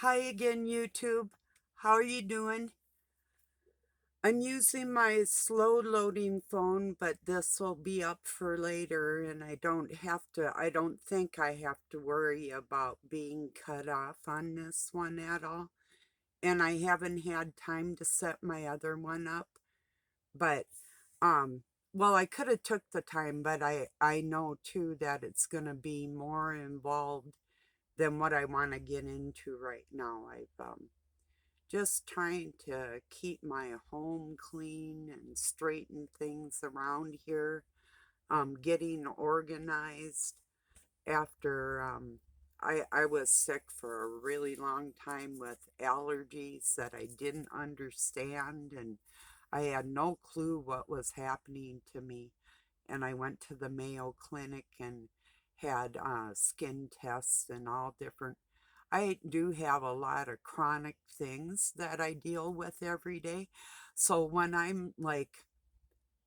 Hi again, YouTube. How are you doing? I'm using my slow loading phone, but this will be up for later, and I don't think I have to worry about being cut off on this one at all. And I haven't had time to set my other one up, but, um, well, I could have took the time, but I know too that it's going to be more involved than what I want to get into right now. I've just trying to keep my home clean and straighten things around here, getting organized after I was sick for a really long time with allergies that I didn't understand, and I had no clue what was happening to me. And I went to the Mayo Clinic and had skin tests and all different. I do have a lot of chronic things that I deal with every day. So when I'm like,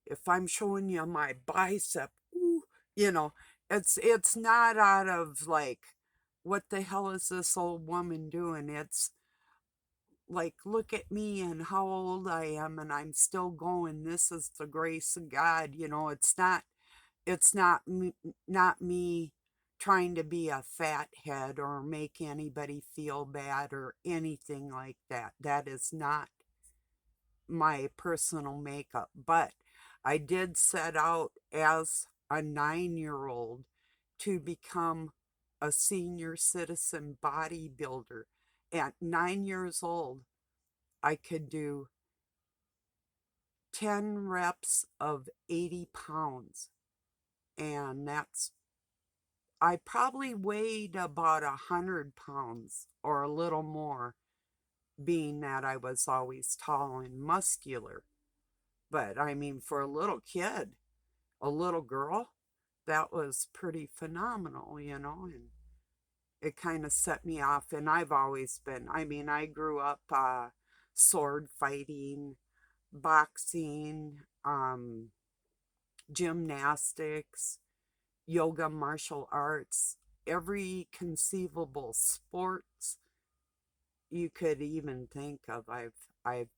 if I'm showing you my bicep, ooh, you know, it's not out of like, what the hell is this old woman doing? It's like, look at me and how old I am, and I'm still going. This is the grace of God. It's not me trying to be a fathead or make anybody feel bad or anything like that. That is not my personal makeup. But I did set out as a 9-year old to become a senior citizen bodybuilder. At 9 years old, I could do 10 reps of 80 pounds. And I probably weighed about 100 pounds or a little more, being that I was always tall and muscular. But I mean, for a little kid, a little girl, that was pretty phenomenal. And it kind of set me off. And I've always been, I mean, I grew up sword fighting, boxing, gymnastics, yoga, martial arts, every conceivable sports you could even think of. I've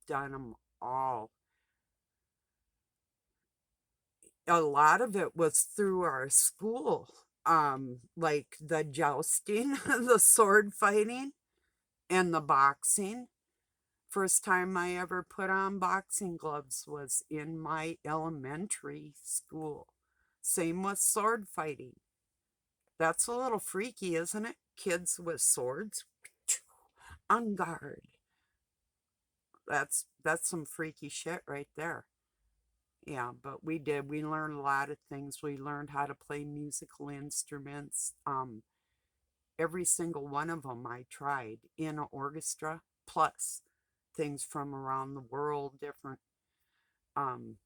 done them all. A lot of it was through our school, like the jousting, the sword fighting, and the boxing. First time I ever put on boxing gloves was in my elementary school. Same with sword fighting. That's a little freaky, isn't it? Kids with swords on guard. That's some freaky shit right there. Yeah, but we did. We learned a lot of things. We learned how to play musical instruments. Every single one of them I tried in an orchestra, plus things from around the world, different, um,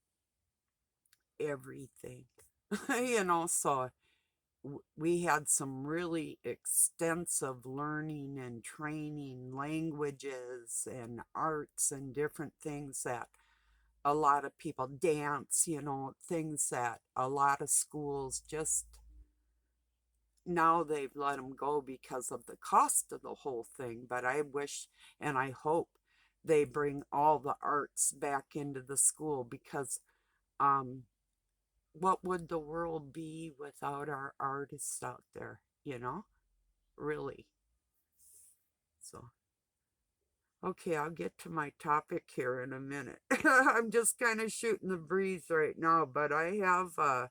everything. So we had some really extensive learning and training, languages and arts and different things that a lot of people dance, things that a lot of schools just now they've let them go because of the cost of the whole thing. But I wish and I hope they bring all the arts back into the school because um, what would the world be without our artists out there, Really. So, okay, I'll get to my topic here in a minute. I'm just kind of shooting the breeze right now, but I have a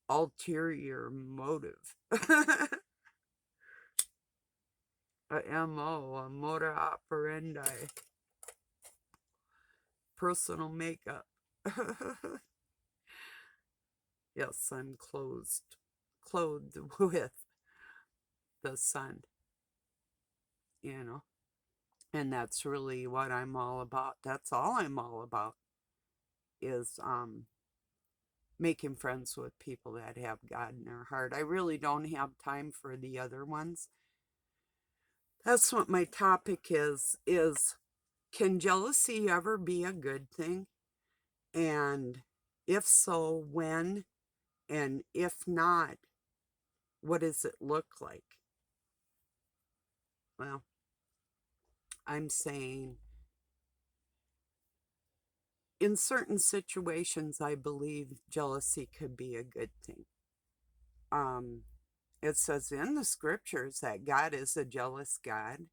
ulterior motive, a MO, a motor operandi, personal makeup. Yes, I'm clothed with the sun, you know, and that's really what I'm all about. That's all I'm all about is making friends with people that have God in their heart. I really don't have time for the other ones. That's what my topic is can jealousy ever be a good thing? And if so, when? And if not, what does it look like? Well, I'm saying in certain situations, I believe jealousy could be a good thing. Um, it says in the scriptures that God is a jealous God,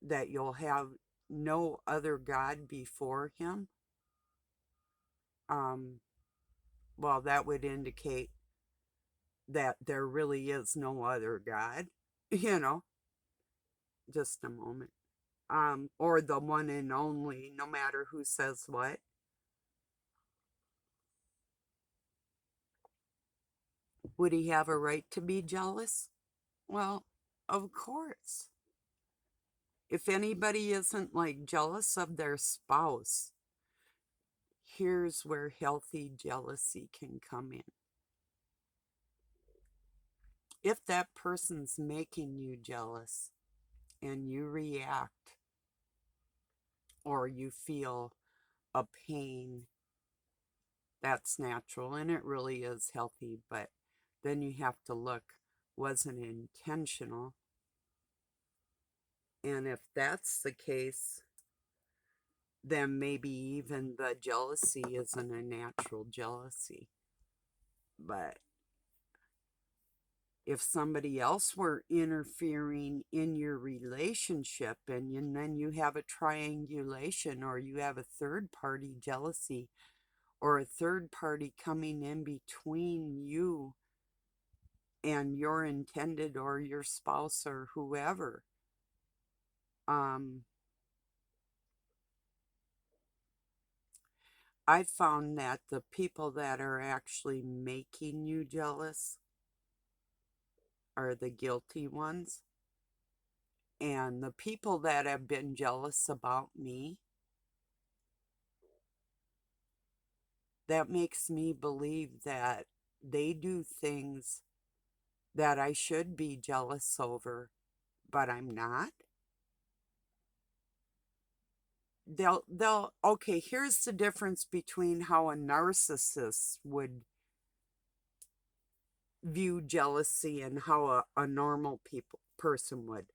that you'll have no other God before him. Um, well, that would indicate that there really is no other God, you know, just a moment. Or the one and only, no matter who says what. Would he have a right to be jealous? Well, of course. If anybody isn't like jealous of their spouse, here's where healthy jealousy can come in. If that person's making you jealous and you react or you feel a pain, that's natural and it really is healthy, but then you have to look, was it intentional? And if that's the case, then maybe even the jealousy isn't a natural jealousy. But if somebody else were interfering in your relationship and then you have a triangulation or you have a third party jealousy or a third party coming in between you and your intended or your spouse or whoever, um, I found that the people that are actually making you jealous are the guilty ones. And the people that have been jealous about me, that makes me believe that they do things that I should be jealous over, but I'm not. Okay, here's the difference between how a narcissist would view jealousy and how a normal person would.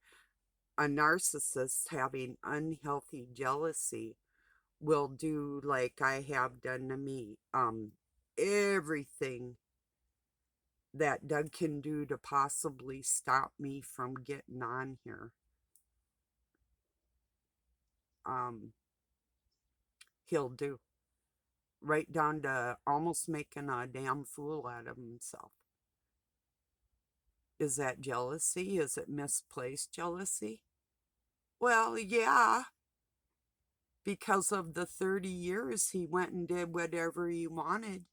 A narcissist having unhealthy jealousy will do like I have done to me. Everything that Doug can do to possibly stop me from getting on here. Um, he'll do. Right down to almost making a damn fool out of himself. Is that jealousy? Is it misplaced jealousy? Well, yeah, because of the 30 years he went and did whatever he wanted,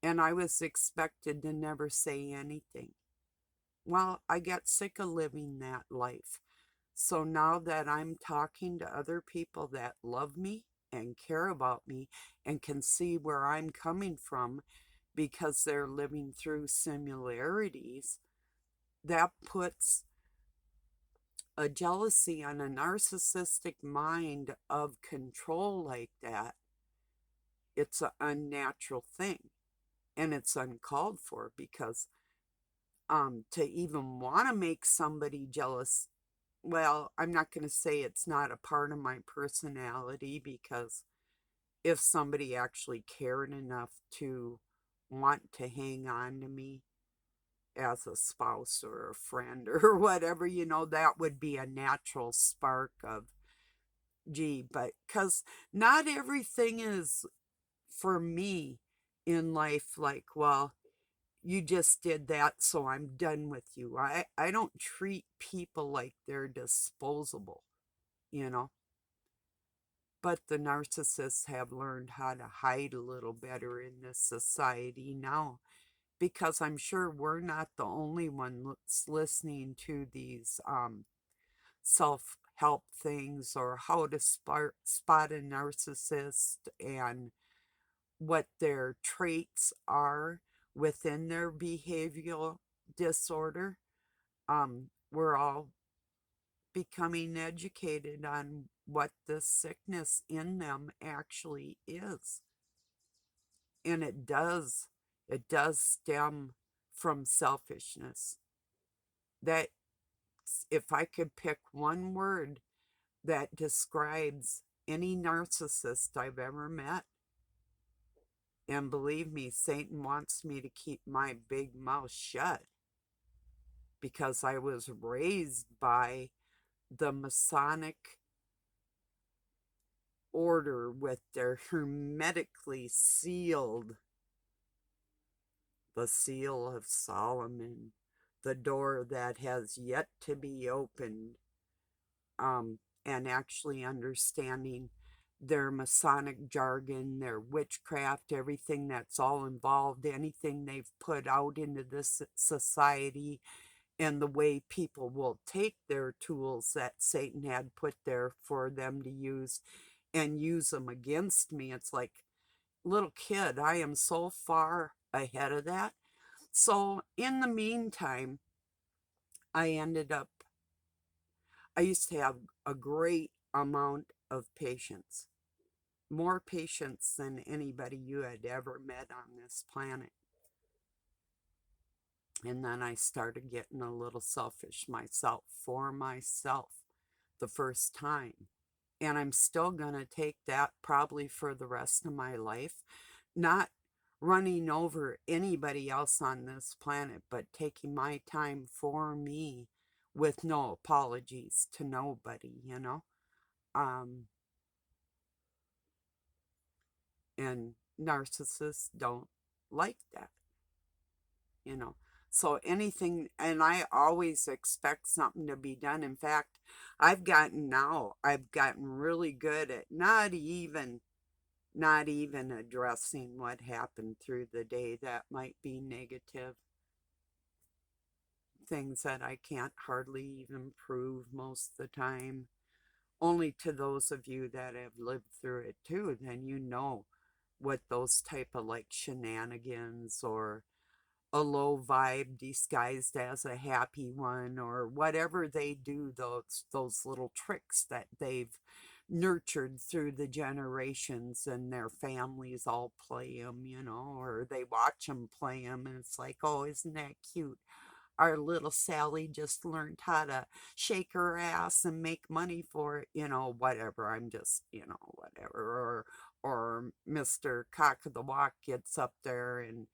and I was expected to never say anything. Well, I got sick of living that life. So now that I'm talking to other people that love me and care about me and can see where I'm coming from because they're living through similarities, that puts a jealousy on a narcissistic mind of control like that. It's an unnatural thing and it's uncalled for because to even want to make somebody jealous, well, I'm not going to say it's not a part of my personality because if somebody actually cared enough to want to hang on to me as a spouse or a friend or whatever, that would be a natural spark of, gee, but because not everything is for me in life like, well, you just did that, so I'm done with you. I don't treat people like they're disposable, you know. But the narcissists have learned how to hide a little better in this society now because I'm sure we're not the only ones listening to these self help things or how to spot a narcissist and what their traits are within their behavioral disorder. We're all becoming educated on what the sickness in them actually is. And it does stem from selfishness. That if I could pick one word that describes any narcissist I've ever met, and believe me, Satan wants me to keep my big mouth shut because I was raised by the Masonic order with their hermetically sealed, the seal of Solomon, the door that has yet to be opened, and actually understanding their Masonic jargon, their witchcraft, everything that's all involved, anything they've put out into this society, and the way people will take their tools that Satan had put there for them to use and use them against me. It's like, little kid, I am so far ahead of that. So in the meantime, I ended up, I used to have a great amount of patience, more patience than anybody you had ever met on this planet. And then I started getting a little selfish myself, for myself, the first time. And I'm still going to take that probably for the rest of my life. Not running over anybody else on this planet, but taking my time for me with no apologies to nobody, you know? And narcissists don't like that, you know? So anything, and I always expect something to be done. In fact, I've gotten really good at not even addressing what happened through the day that might be negative, things that I can't hardly even prove most of the time. Only to those of you that have lived through it too, then you know what those type of like shenanigans or a low vibe disguised as a happy one or whatever they do, those little tricks that they've nurtured through the generations, and their families all play them, you know, or they watch them play them, and it's like, oh, isn't that cute? Our little Sally just learned how to shake her ass and make money for it, you know, whatever. I'm just, you know, whatever. Or Mr. Cock of the Walk gets up there and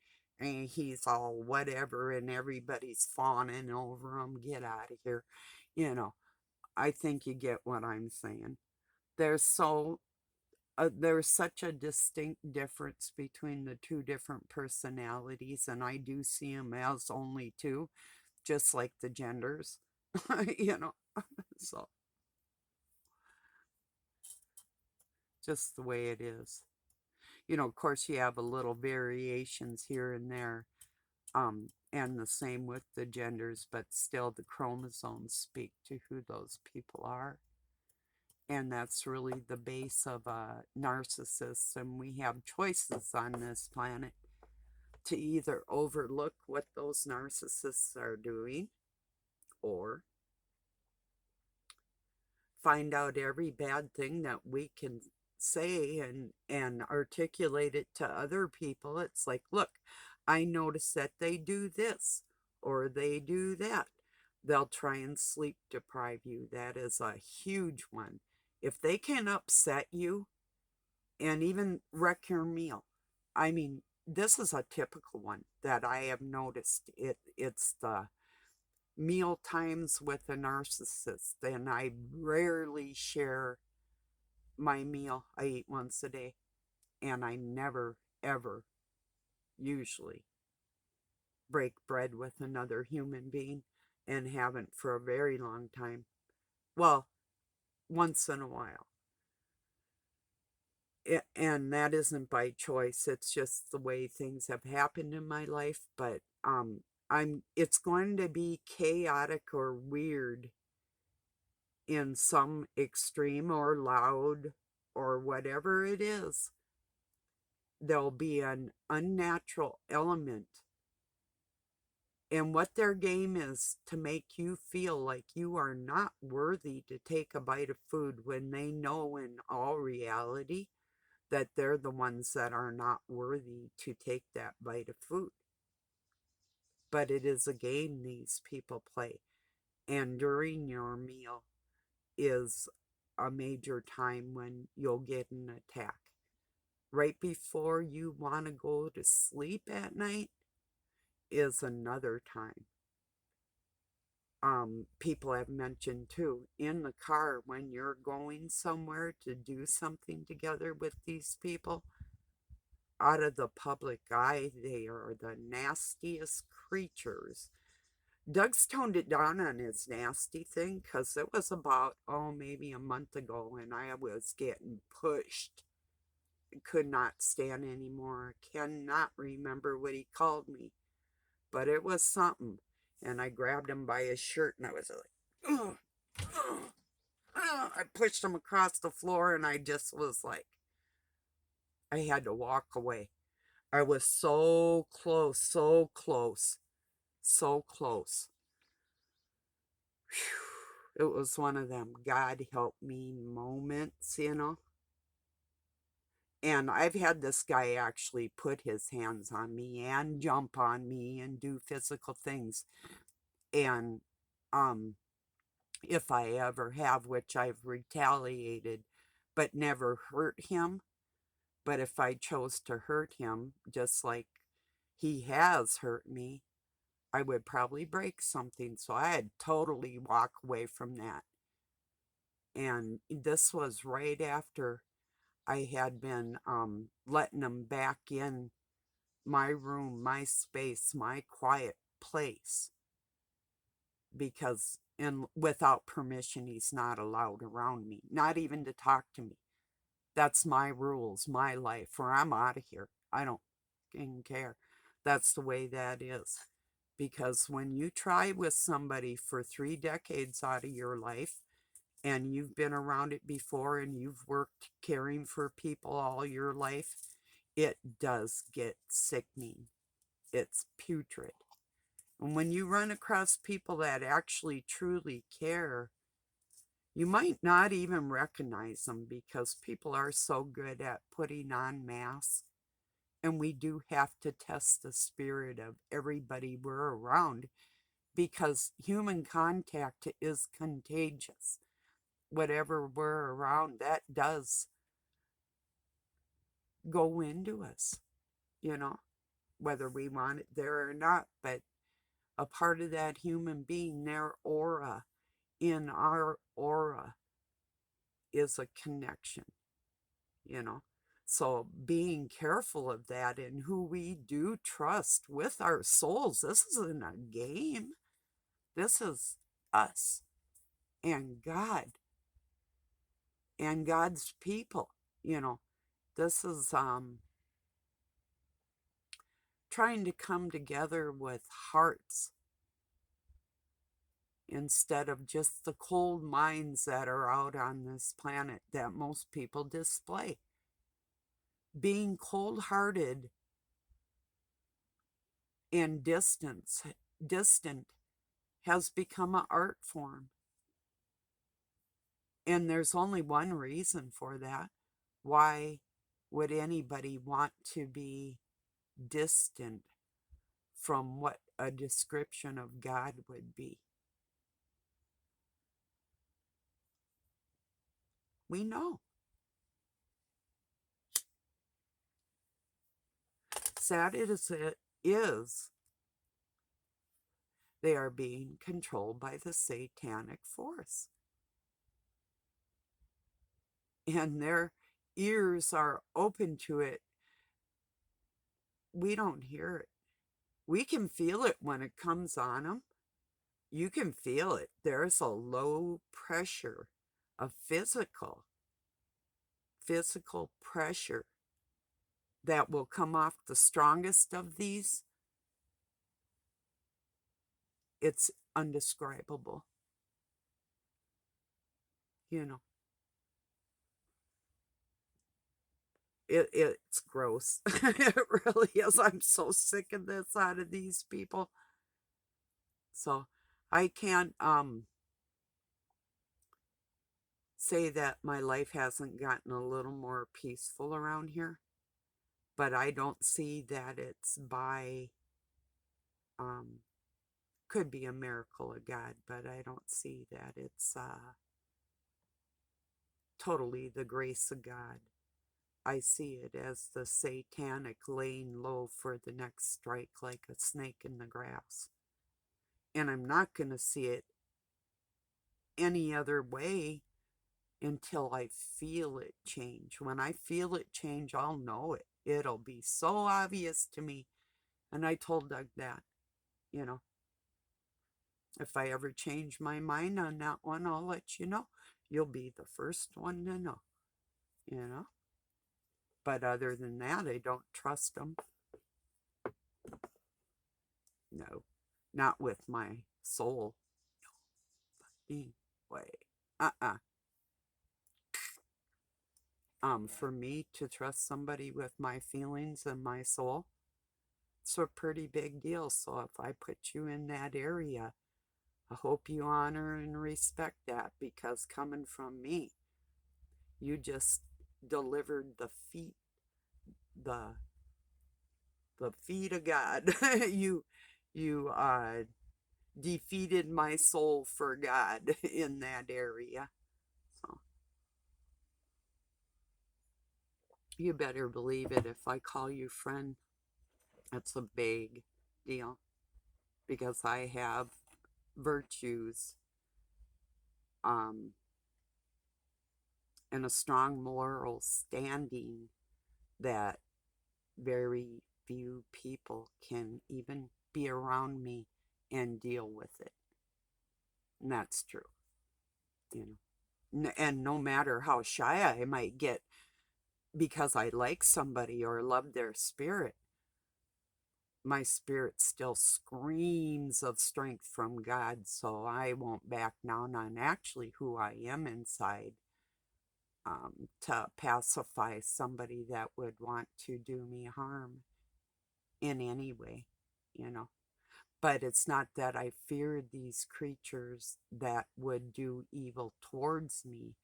he's all whatever, and everybody's fawning over him. Get out of here. You know, I think you get what I'm saying. There's so there's such a distinct difference between the two different personalities, and I do see them as only two, just like the genders, you know. So just the way it is. You know, of course, you have a little variations here and there, and the same with the genders, but still the chromosomes speak to who those people are. And that's really the base of a narcissist. And we have choices on this planet to either overlook what those narcissists are doing or find out every bad thing that we can say and articulate it to other people. It's like, look, I notice that they do this or they do that. They'll try and sleep deprive you. That is a huge one. If they can upset you and even wreck your meal, I mean, this is a typical one that I have noticed. It's the meal times with a narcissist, and I rarely share my meal. I eat once a day, and I never, ever, usually break bread with another human being, and haven't for a very long time. Well, once in a while. And that isn't by choice. It's just the way things have happened in my life. But it's going to be chaotic or weird in some extreme, or loud, or whatever it is. There'll be an unnatural element. And what their game is to make you feel like you are not worthy to take a bite of food, when they know in all reality that they're the ones that are not worthy to take that bite of food. But it is a game these people play. And during your meal is a major time when you'll get an attack. Right before you want to go to sleep at night is another time. People have mentioned too, in the car when you're going somewhere to do something together with these people, out of the public eye, they are the nastiest creatures. Doug's toned it down on his nasty thing because it was about, oh, maybe a month ago, and I was getting pushed. Could not stand anymore. Cannot remember what he called me, but it was something. And I grabbed him by his shirt and I was like, ugh, ugh, ugh. I pushed him across the floor and I just was like, I had to walk away. I was so close, so close, so close. Whew. It was one of them God help me moments, you know. And I've had this guy actually put his hands on me and jump on me and do physical things. And um, if I ever have, which I've retaliated, but never hurt him. But if I chose to hurt him, just like he has hurt me, I would probably break something. So I had totally walk away from that. And this was right after I had been letting him back in my room, my space, my quiet place, because without permission he's not allowed around me, not even to talk to me. That's my rules, my life, or I'm out of here. I don't care. That's the way that is. Because when you try with somebody for 3 decades out of your life and you've been around it before and you've worked caring for people all your life, it does get sickening. It's putrid. And when you run across people that actually truly care, you might not even recognize them because people are so good at putting on masks. And we do have to test the spirit of everybody we're around because human contact is contagious. Whatever we're around, that does go into us, you know, whether we want it there or not. But a part of that human being, their aura, in our aura, is a connection, you know. So being careful of that and who we do trust with our souls. This isn't a game. This is us and God and God's people, you know. This is trying to come together with hearts instead of just the cold minds that are out on this planet that most people display. Being cold-hearted and distant has become an art form. And there's only one reason for that. Why would anybody want to be distant from what a description of God would be? We know. Sad as it is, they are being controlled by the satanic force. And their ears are open to it. We don't hear it. We can feel it when it comes on them. You can feel it. There's a low pressure, a physical pressure that will come off the strongest of these. It's undescribable. You know, it's gross. It really is. I'm so sick of this out of these people. So I can't say that my life hasn't gotten a little more peaceful around here, but I don't see that it's by um Could be a miracle of God, but I don't see that it's totally the grace of God. I see it as the satanic laying low for the next strike like a snake in the grass. And I'm not going to see it any other way until I feel it change. When I feel it change, I'll know it. It'll be so obvious to me. And I told Doug that, you know, if I ever change my mind on that one, I'll let you know. You'll be the first one to know, you know. But other than that, I don't trust them. No, not with my soul. Anyway, uh-uh. For me to trust somebody with my feelings and my soul, it's a pretty big deal. So if I put you in that area, I hope you honor and respect that, because coming from me, you just delivered the the feet of God. you defeated my soul for God in that area. So you better believe it. If I call you friend, that's a big deal, because I have virtues, um, and a strong moral standing that very few people can even be around me and deal with it. And that's true, you know. And no matter how shy I might get because I like somebody or love their spirit, my spirit still screams of strength from God, so I won't back down on actually who I am inside, to pacify somebody that would want to do me harm in any way, you know. But it's not that I fear these creatures that would do evil towards me,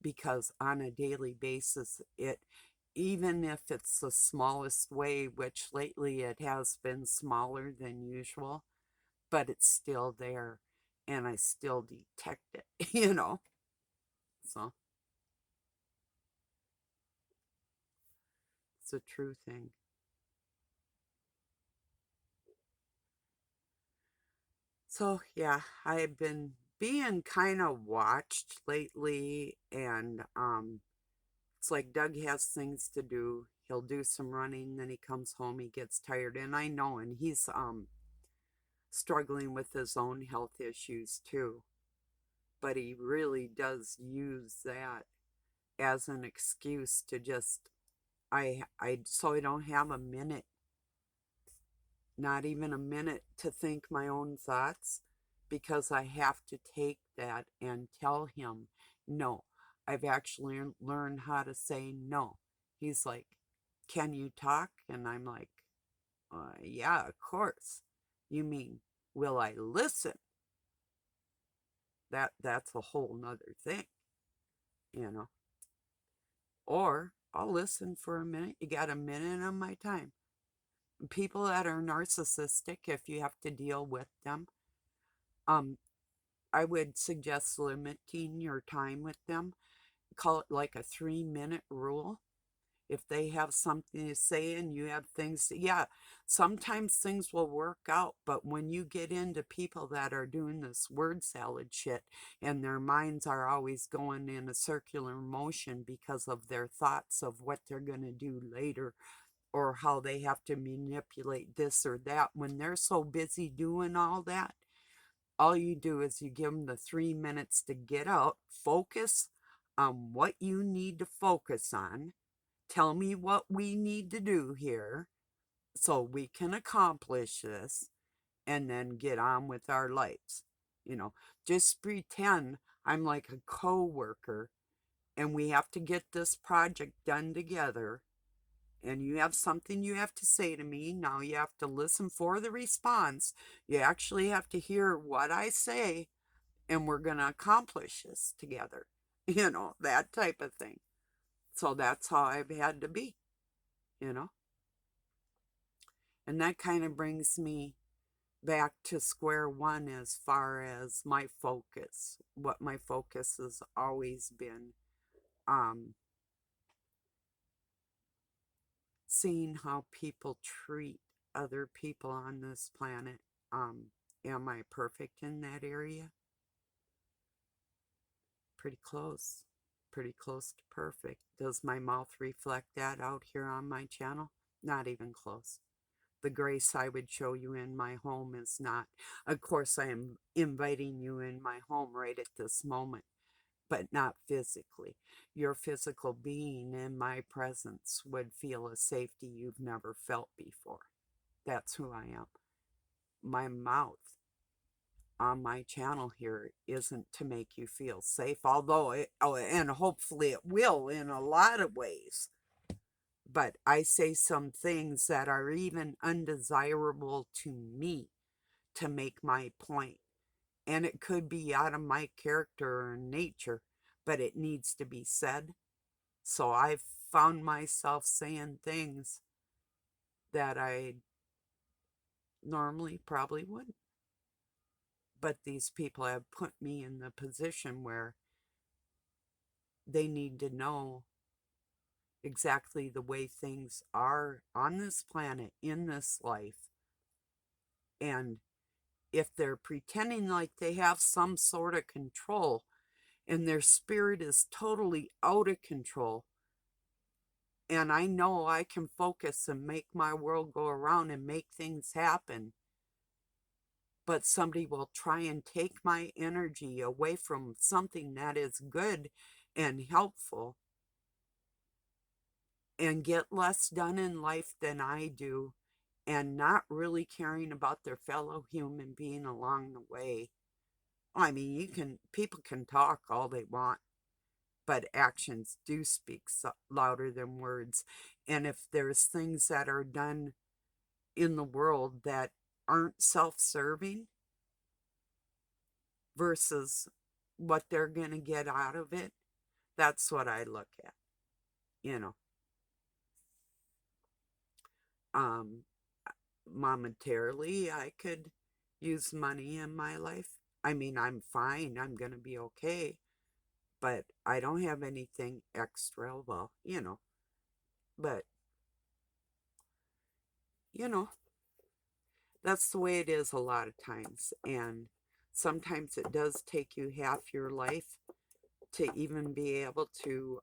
because on a daily basis, even if it's the smallest way, which lately it has been smaller than usual, but it's still there and I still detect it, you know. So it's a true thing. So yeah, I've been being kind of watched lately, and it's like Doug has things to do. He'll do some running, then he comes home, he gets tired, and I know, and he's struggling with his own health issues too. But he really does use that as an excuse to just I so I don't have a minute, not even a minute to think my own thoughts, because I have to take that and tell him no. I've actually learned how to say no. He's like, "Can you talk?" And I'm like, "Yeah, of course." You mean, will I listen? That's a whole nother thing, you know. Or I'll listen for a minute. You got a minute on my time. People that are narcissistic, if you have to deal with them, um, I would suggest limiting your time with them. Call it like a 3-minute rule. If they have something to say and you have things to, yeah, sometimes things will work out, but when you get into people that are doing this word salad shit and their minds are always going in a circular motion because of their thoughts of what they're going to do later, or how they have to manipulate this or that, when they're so busy doing all that, all you do is you give them the 3 minutes to get out, focus on what you need to focus on, tell me what we need to do here so we can accomplish this, and then get on with our lives. You know, just pretend I'm like a co-worker and we have to get this project done together, and you have something you have to say to me. Now you have to listen for the response. You actually have to hear what I say, and we're going to accomplish this together. You know, that type of thing. So that's how I've had to be, you know. And that kind of brings me back to square one as far as my focus, what my focus has always been. Um, Seeing how people treat other people on this planet. Um, am I perfect in that area? Pretty close. Pretty close to perfect. Does my mouth reflect that out here on my channel? Not even close. The grace I would show you in my home is not. Of course, I am inviting you in my home right at this moment, but not physically. Your physical being in my presence would feel a safety you've never felt before. That's who I am. My mouth on my channel here isn't to make you feel safe, although and hopefully it will in a lot of ways. But I say some things that are even undesirable to me to make my point. And it could be out of my character or nature, but it needs to be said. So I've found myself saying things that I normally probably wouldn't. But these people have put me in the position where they need to know exactly the way things are on this planet, in this life. And if they're pretending like they have some sort of control and their spirit is totally out of control, and I know I can focus and make my world go around and make things happen, but somebody will try and take my energy away from something that is good and helpful and get less done in life than I do, and not really caring about their fellow human being along the way. I mean, people can talk all they want, but actions do speak louder than words. And if there's things that are done in the world that aren't self-serving versus what they're going to get out of it, that's what I look at, you know. Um, Momentarily, I could use money in my life. I mean, I'm fine. I'm going to be okay. But I don't have anything extra. Well, but, you know, that's the way it is a lot of times. And sometimes it does take you half your life to even be able to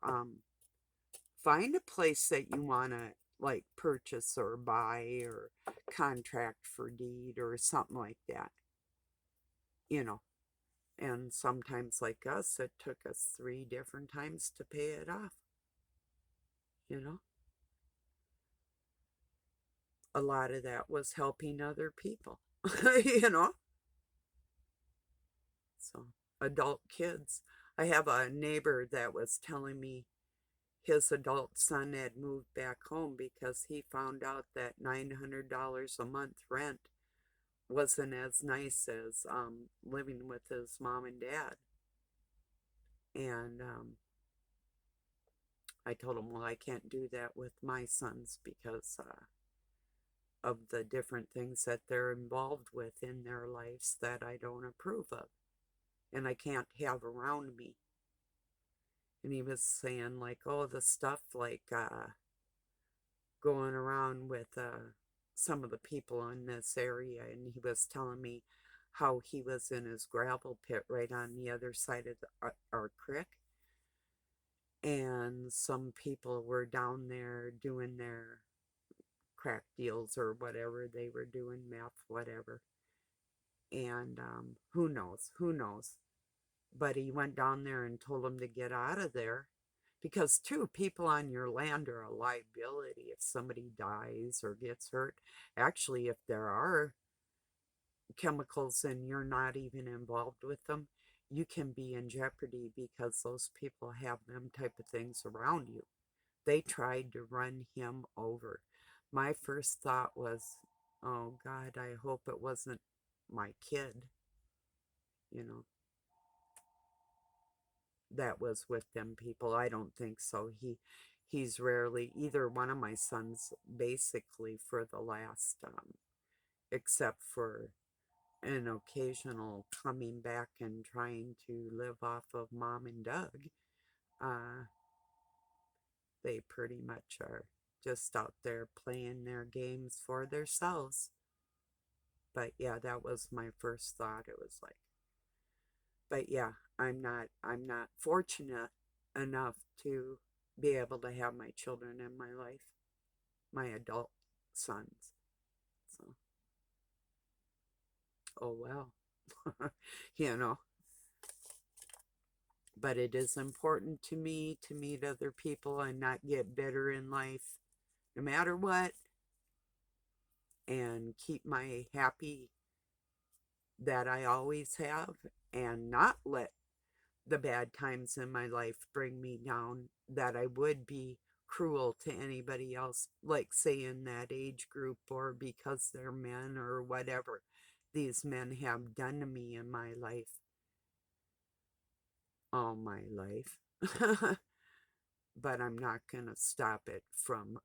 find a place that you want to like purchase or buy or contract for deed or something like that, you know. And sometimes, like us, it took us 3 different times to pay it off, you know. A lot of that was helping other people, you know. So, adult kids. I have a neighbor that was telling me his adult son had moved back home because he found out that $900 a month rent wasn't as nice as living with his mom and dad. And I told him, well, I can't do that with my sons because of the different things that they're involved with in their lives that I don't approve of and I can't have around me. And he was saying, like, oh, the stuff like going around with some of the people in this area. And he was telling me how he was in his gravel pit right on the other side of our creek. And some people were down there doing their crack deals or whatever they were doing, meth, whatever. And who knows? Who knows? But he went down there and told him to get out of there because, too, people on your land are a liability if somebody dies or gets hurt. Actually, if there are chemicals and you're not even involved with them, you can be in jeopardy because those people have them type of things around you. They tried to run him over. My first thought was, oh God, I hope it wasn't my kid, you know, that was with them people. I don't think so. He's rarely either one of my sons basically for the last except for an occasional coming back and trying to live off of Mom and Doug. Uh, they pretty much are just out there playing their games for themselves. But yeah, that was my first thought. It was like, but yeah, I'm not fortunate enough to be able to have my children in my life, my adult sons. So, oh well. you know, but it is important to me to meet other people and not get bitter in life no matter what, and keep my happy that I always have, and not let the bad times in my life bring me down, that I would be cruel to anybody else, like say in that age group, or because they're men or whatever these men have done to me in my life, all my life. But I'm not going to stop it from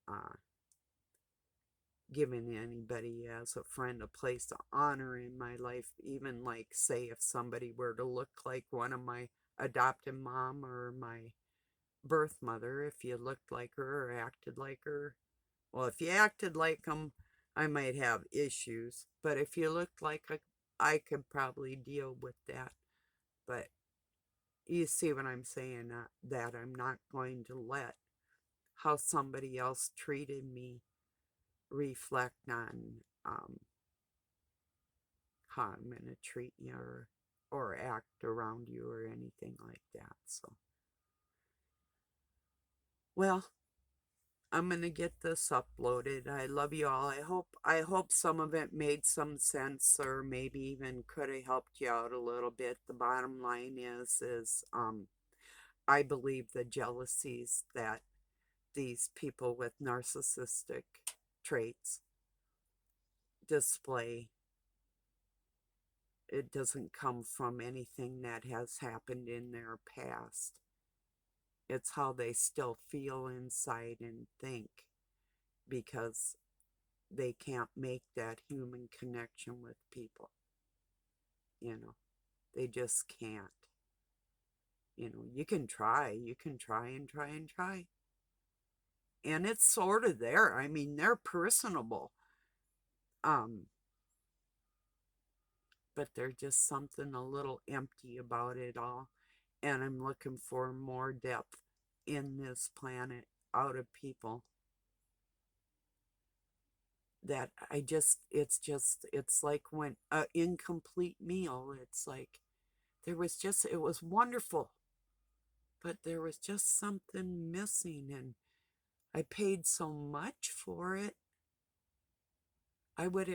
giving anybody as a friend a place of honor in my life. Even like, say, if somebody were to look like one of my adopted mom or my birth mother, if you looked like her or acted like her, well, if you acted like them, I might have issues. But if you looked like a, I could probably deal with that. But you see what I'm saying? That I'm not going to let how somebody else treated me reflect on how I'm going to treat you, or act around you or anything like that. So, well, I'm going to get this uploaded. I love you all. I hope some of it made some sense, or maybe even could have helped you out a little bit. The bottom line is I believe the jealousies that these people with narcissistic traits display, it doesn't come from anything that has happened in their past. It's how they still feel inside and think, because they can't make that human connection with people. You know, they just can't. You can try, and try and try. And it's sort of there. I mean, they're personable. Um, but there's just something a little empty about it all. And I'm looking for more depth in this planet out of people, that it's like when an incomplete meal, it's like it was wonderful, but there was just something missing, and I paid so much for it. I would